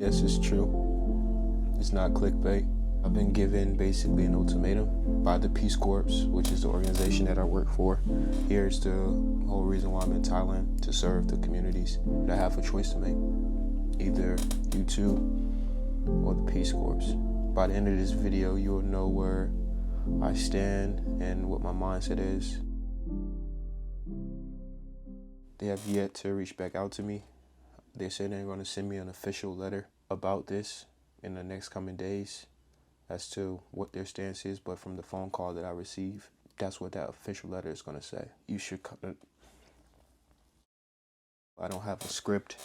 Yes, it's true. It's not clickbait. I've been given basically an ultimatum by the Peace Corps, which is the organization that I work for. Here's the whole reason why I'm in Thailand, to serve the communities. I have a choice to make, either YouTube or the Peace Corps. By the end of this video, you'll know where I stand and what my mindset is. They have yet to reach back out to me. They said they're going to send me an official letter about this in the next coming days as to what their stance is, but from the phone call that I received, that's what that official letter is going to say. You should I don't have a script.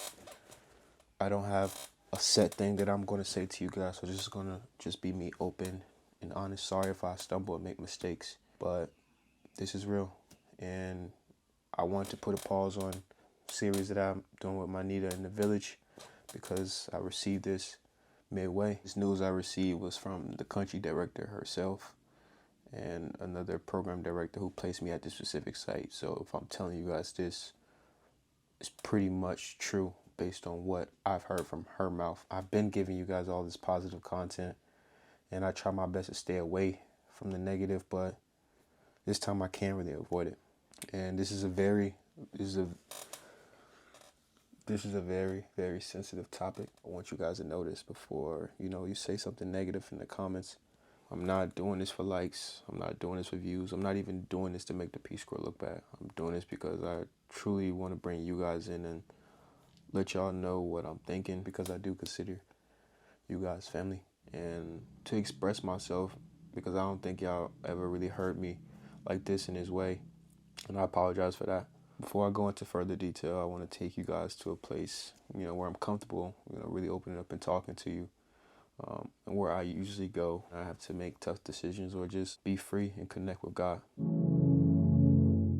I don't have a set thing that I'm going to say to you guys, so this is going to just be me open and honest. Sorry if I stumble and make mistakes, but this is real, and I want to put a pause on series that I'm doing with my Nita in the village because I received this midway. This news I received was from the country director herself and another program director who placed me at this specific site. So if I'm telling you guys this, it's pretty much true based on what I've heard from her mouth. I've been giving you guys all this positive content and I try my best to stay away from the negative, but this time I can't really avoid it. And this is a very very sensitive topic. I want you guys to know this before, you say something negative in the comments. I'm not doing this for likes. I'm not doing this for views. I'm not even doing this to make the Peace Corps look bad. I'm doing this because I truly want to bring you guys in and let y'all know what I'm thinking, because I do consider you guys family, and to express myself, because I don't think y'all ever really heard me like this in this way, and I apologize for that. Before I go into further detail, I want to take you guys to a place, where I'm comfortable, really opening up and talking to you, and where I usually go. I have to make tough decisions or just be free and connect with God.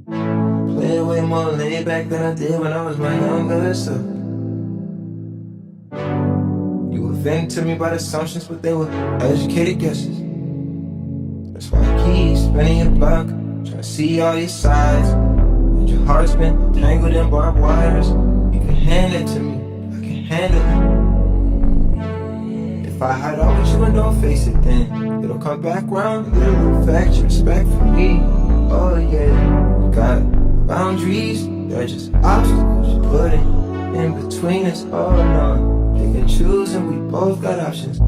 Play way more laid back than I did when I was my younger self. You were venting to me about assumptions, but they were educated guesses. That's why I keep spinning your block, trying to see all your sides. Your heart's been tangled in barbed wires. You can hand it to me, I can handle it. If I hide all with you and don't face it, then it'll come back round and it'll affect your respect for me. Oh yeah, we got boundaries, they're just obstacles you put in between us. Oh no, pick and choose and we both got options.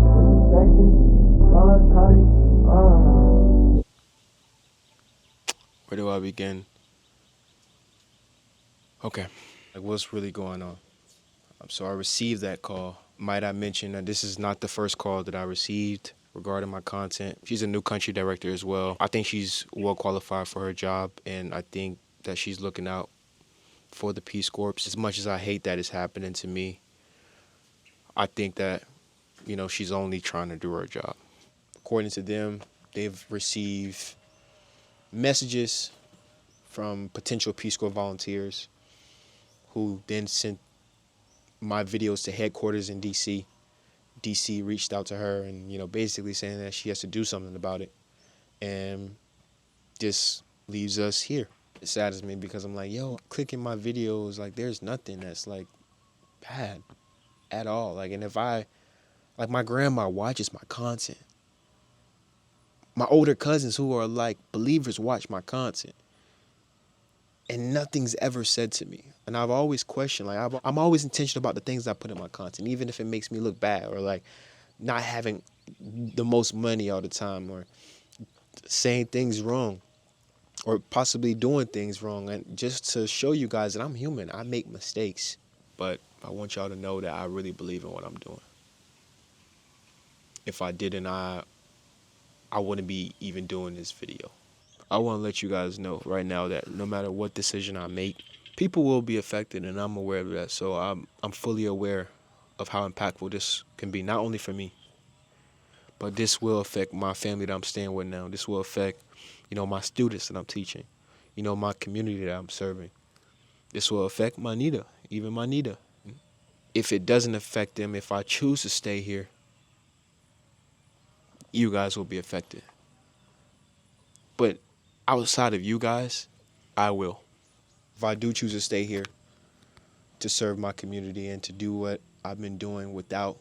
Where do I begin? Okay, what's really going on? So I received that call. Might I mention that this is not the first call that I received regarding my content. She's a new country director as well. I think she's well qualified for her job, and I think that she's looking out for the Peace Corps. As much as I hate that it's happening to me, I think that, she's only trying to do her job. According to them, they've received messages from potential Peace Corps volunteers who then sent my videos to headquarters in D.C. D.C. reached out to her and, basically saying that she has to do something about it. And this leaves us here. It saddens me because I'm like, clicking my videos, there's nothing that's, bad at all. And if my grandma watches my content. My older cousins who are, believers watch my content. And nothing's ever said to me. And I've always questioned, I'm always intentional about the things I put in my content, even if it makes me look bad or not having the most money all the time or saying things wrong or possibly doing things wrong. And just to show you guys that I'm human, I make mistakes. But I want y'all to know that I really believe in what I'm doing. If I didn't, I wouldn't be even doing this video. I want to let you guys know right now that no matter what decision I make, people will be affected, and I'm aware of that. So I'm fully aware of how impactful this can be, not only for me, but this will affect my family that I'm staying with now. This will affect, my students that I'm teaching, my community that I'm serving. This will affect my Nita, even my Nita. If it doesn't affect them, if I choose to stay here, you guys will be affected. But outside of you guys, I will. If I do choose to stay here to serve my community and to do what I've been doing without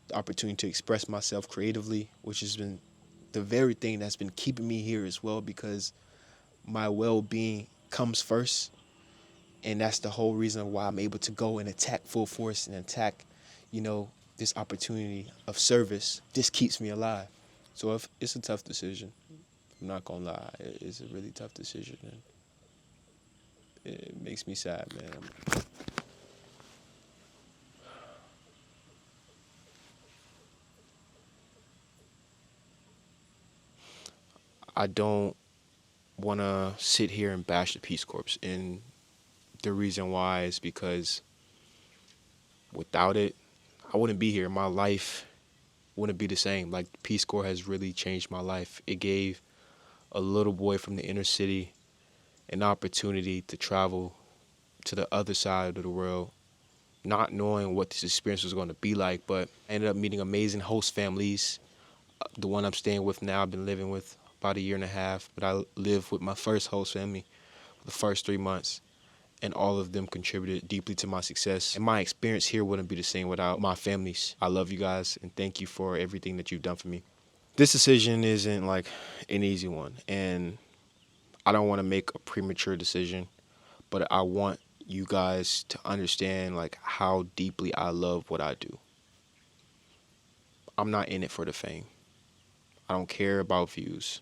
the opportunity to express myself creatively, which has been the very thing that's been keeping me here as well, because my well-being comes first. And that's the whole reason why I'm able to go and attack full force and attack, this opportunity of service. This keeps me alive. So if it's a tough decision, I'm not gonna lie, it's a really tough decision, and it makes me sad, man. I don't want to sit here and bash the Peace Corps, and the reason why is because without it, I wouldn't be here. My life wouldn't be the same. Like, the Peace Corps has really changed my life. It gave a little boy from the inner city an opportunity to travel to the other side of the world, not knowing what this experience was going to be like, but I ended up meeting amazing host families. The one I'm staying with now, I've been living with about a year and a half, but I lived with my first host family for the first 3 months, and all of them contributed deeply to my success. And my experience here wouldn't be the same without my families. I love you guys, and thank you for everything that you've done for me. This decision isn't like an easy one, and I don't want to make a premature decision, but I want you guys to understand like how deeply I love what I do. I'm not in it for the fame. I don't care about views.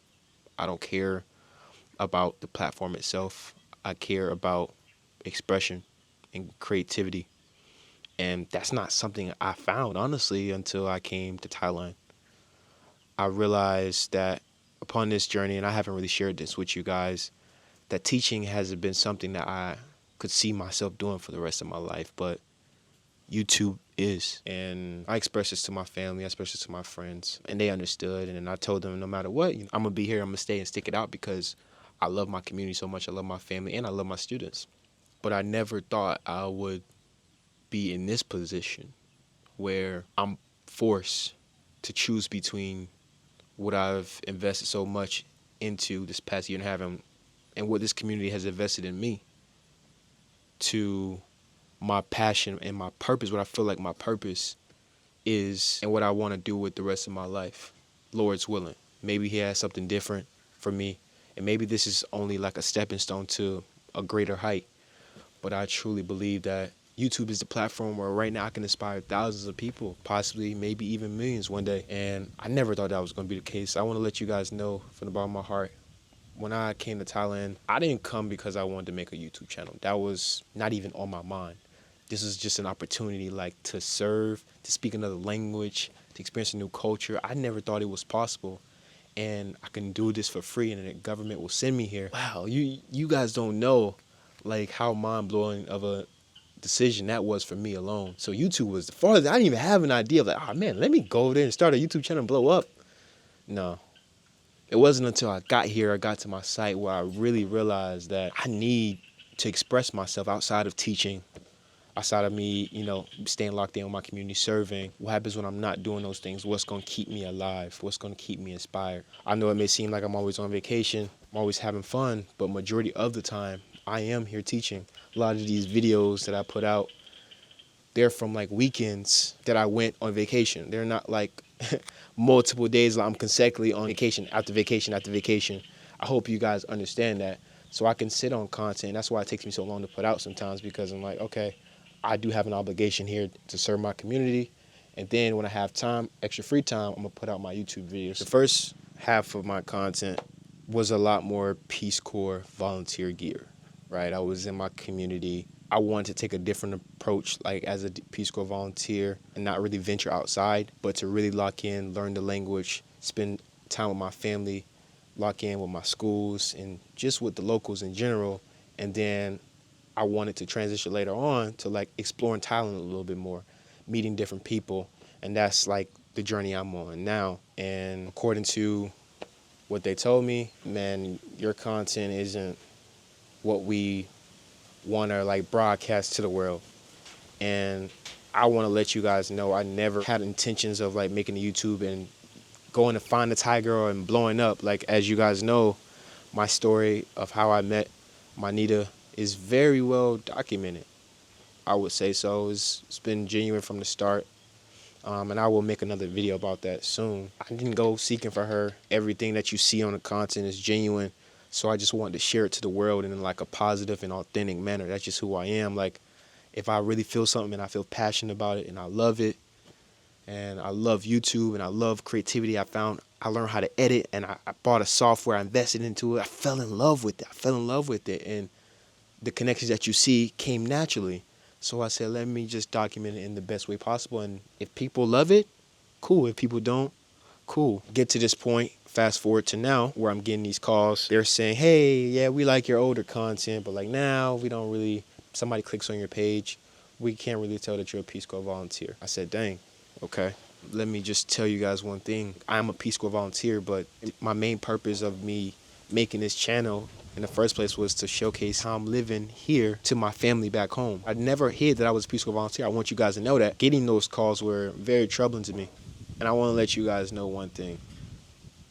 I don't care about the platform itself. I care about expression and creativity. And that's not something I found, honestly, until I came to Thailand. I realized that upon this journey, and I haven't really shared this with you guys, that teaching hasn't been something that I could see myself doing for the rest of my life, but YouTube is. And I expressed this to my family, I expressed this to my friends, and they understood. And then I told them, no matter what, I'm gonna be here, I'm gonna stay and stick it out, because I love my community so much, I love my family, and I love my students. But I never thought I would be in this position where I'm forced to choose between what I've invested so much into this past year and a half, and what this community has invested in me, to my passion and my purpose, what I feel like my purpose is, and what I want to do with the rest of my life. Lord's willing. Maybe He has something different for me, and maybe this is only like a stepping stone to a greater height. But I truly believe that YouTube is the platform where right now I can inspire thousands of people, possibly maybe even millions one day. And I never thought that was going to be the case. I want to let you guys know from the bottom of my heart, when I came to Thailand, I didn't come because I wanted to make a YouTube channel. That was not even on my mind. This is just an opportunity, like, to serve, to speak another language, to experience a new culture. I never thought it was possible. And I can do this for free, and the government will send me here. Wow, you guys don't know, like, how mind-blowing of a decision that was for me alone. So YouTube was the farthest. I didn't even have an idea of, like, oh man, let me go over there and start a YouTube channel and blow up. No. It wasn't until I got here, I got to my site, where I really realized that I need to express myself outside of teaching, outside of me, staying locked in with my community, serving. What happens when I'm not doing those things? What's going to keep me alive? What's going to keep me inspired? I know it may seem like I'm always on vacation, I'm always having fun, but majority of the time, I am here teaching. A lot of these videos that I put out, they're from like weekends that I went on vacation. They're not like multiple days like I'm consecutively on vacation after vacation after vacation. I hope you guys understand that, so I can sit on content. That's why it takes me so long to put out sometimes, because I'm like, okay, I do have an obligation here to serve my community. And then when I have time, extra free time, I'm gonna put out my YouTube videos. The first half of my content was a lot more Peace Corps volunteer gear, right? I was in my community. I wanted to take a different approach, like as a Peace Corps volunteer, and not really venture outside, but to really lock in, learn the language, spend time with my family, lock in with my schools, and just with the locals in general. And then I wanted to transition later on to like exploring Thailand a little bit more, meeting different people. And that's like the journey I'm on now. And according to what they told me, man, your content isn't what we want to like broadcast to the world. And I want to let you guys know I never had intentions of like making a YouTube and going to find a Thai girl and blowing up. Like, as you guys know, my story of how I met Manita is very well documented. I would say so. It's been genuine from the start. And I will make another video about that soon. I didn't go seeking for her. Everything that you see on the content is genuine. So I just wanted to share it to the world in like a positive and authentic manner. That's just who I am. Like, if I really feel something and I feel passionate about it and I love it, and I love YouTube and I love creativity, I learned how to edit, and I bought a software, I invested into it. I fell in love with it. And the connections that you see came naturally. So I said, let me just document it in the best way possible. And if people love it, cool. If people don't, cool. Get to this point, fast forward to now, where I'm getting these calls. They're saying, hey, yeah, we like your older content, but like now we don't really, somebody clicks on your page, we can't really tell that you're a Peace Corps volunteer. I said, dang, okay. Let me just tell you guys one thing. I'm a Peace Corps volunteer, but my main purpose of me making this channel in the first place was to showcase how I'm living here to my family back home. I never hid that I was a Peace Corps volunteer. I want you guys to know that. Getting those calls were very troubling to me. And I want to let you guys know one thing.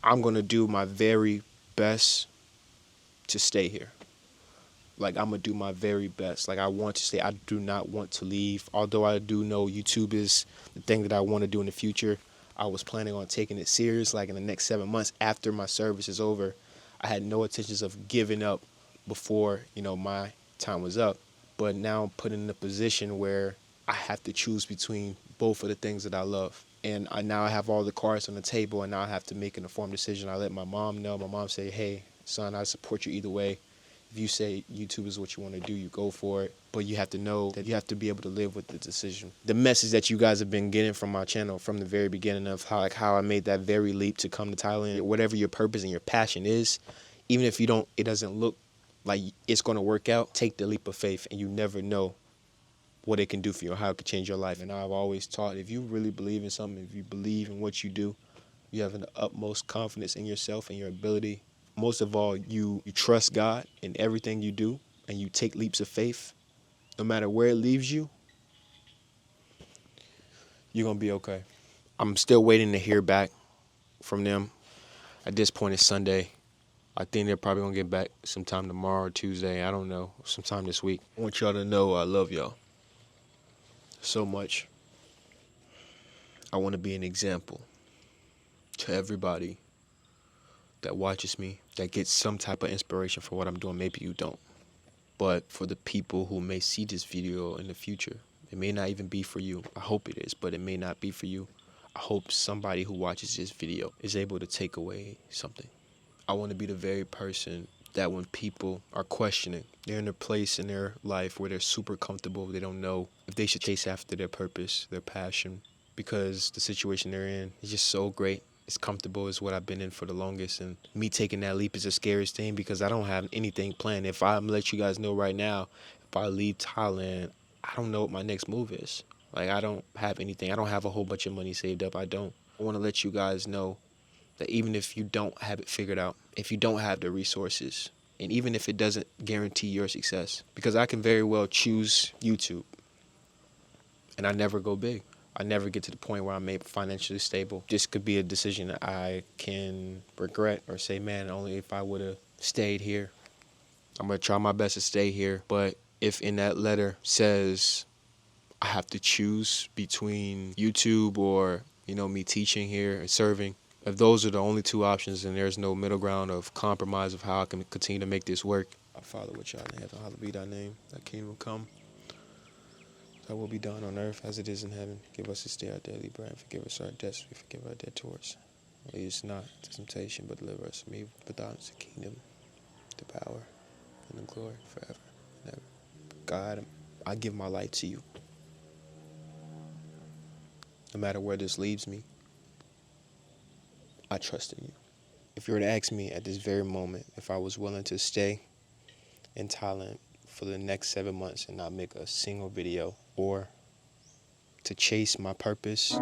I'm going to do my very best to stay here. Like, I'm going to do my very best. Like, I want to stay. I do not want to leave. Although I do know YouTube is the thing that I want to do in the future. I was planning on taking it serious, like in the next 7 months after my service is over. I had no intentions of giving up before, my time was up. But now I'm put in a position where I have to choose between both of the things that I love. And now I have all the cards on the table, and now I have to make an informed decision. I let my mom know. My mom said, hey, son, I support you either way. If you say YouTube is what you want to do, you go for it. But you have to know that you have to be able to live with the decision. The message that you guys have been getting from my channel from the very beginning of how I made that very leap to come to Thailand, whatever your purpose and your passion is, even if it doesn't look like it's going to work out, take the leap of faith, and you never know what it can do for you or how it could change your life. And I've always taught, if you really believe in something, if you believe in what you do, you have an utmost confidence in yourself and your ability. Most of all, you trust God in everything you do, and you take leaps of faith. No matter where it leaves you, you're going to be okay. I'm still waiting to hear back from them. At this point, it's Sunday. I think they're probably going to get back sometime tomorrow or Tuesday. I don't know, sometime this week. I want y'all to know I love y'all so much. I want to be an example to everybody that watches me, that gets some type of inspiration for what I'm doing. Maybe you don't. But for the people who may see this video in the future, it may not even be for you. I hope it is, but it may not be for you. I hope somebody who watches this video is able to take away something. I want to be the very person that when people are questioning, they're in a place in their life where they're super comfortable, they don't know if they should chase after their purpose, their passion, because the situation they're in is just so great. It's comfortable, is what I've been in for the longest, and me taking that leap is the scariest thing because I don't have anything planned. If I'm let you guys know right now, if I leave Thailand, I don't know what my next move is. Like, I don't have anything. I don't have a whole bunch of money saved up. I don't. I want to let you guys know that even if you don't have it figured out, if you don't have the resources, and even if it doesn't guarantee your success, because I can very well choose YouTube and I never go big. I never get to the point where I'm financially stable. This could be a decision that I can regret or say, man, only if I would have stayed here. I'm going to try my best to stay here. But if in that letter says I have to choose between YouTube or, me teaching here and serving, if those are the only two options and there's no middle ground of compromise of how I can continue to make this work, our Father which art in heaven, hallowed be thy name. Thy kingdom come. Thy will be done on earth as it is in heaven. Give us this day our daily bread, and forgive us our debts, we forgive our debtors. Lead us not into temptation, but deliver us from evil. For thine is the kingdom, the power, and the glory forever and ever. God, I give my life to you. No matter where this leaves me, I trust in you. If you were to ask me at this very moment if I was willing to stay in Thailand for the next 7 months and not make a single video, or to chase my purpose,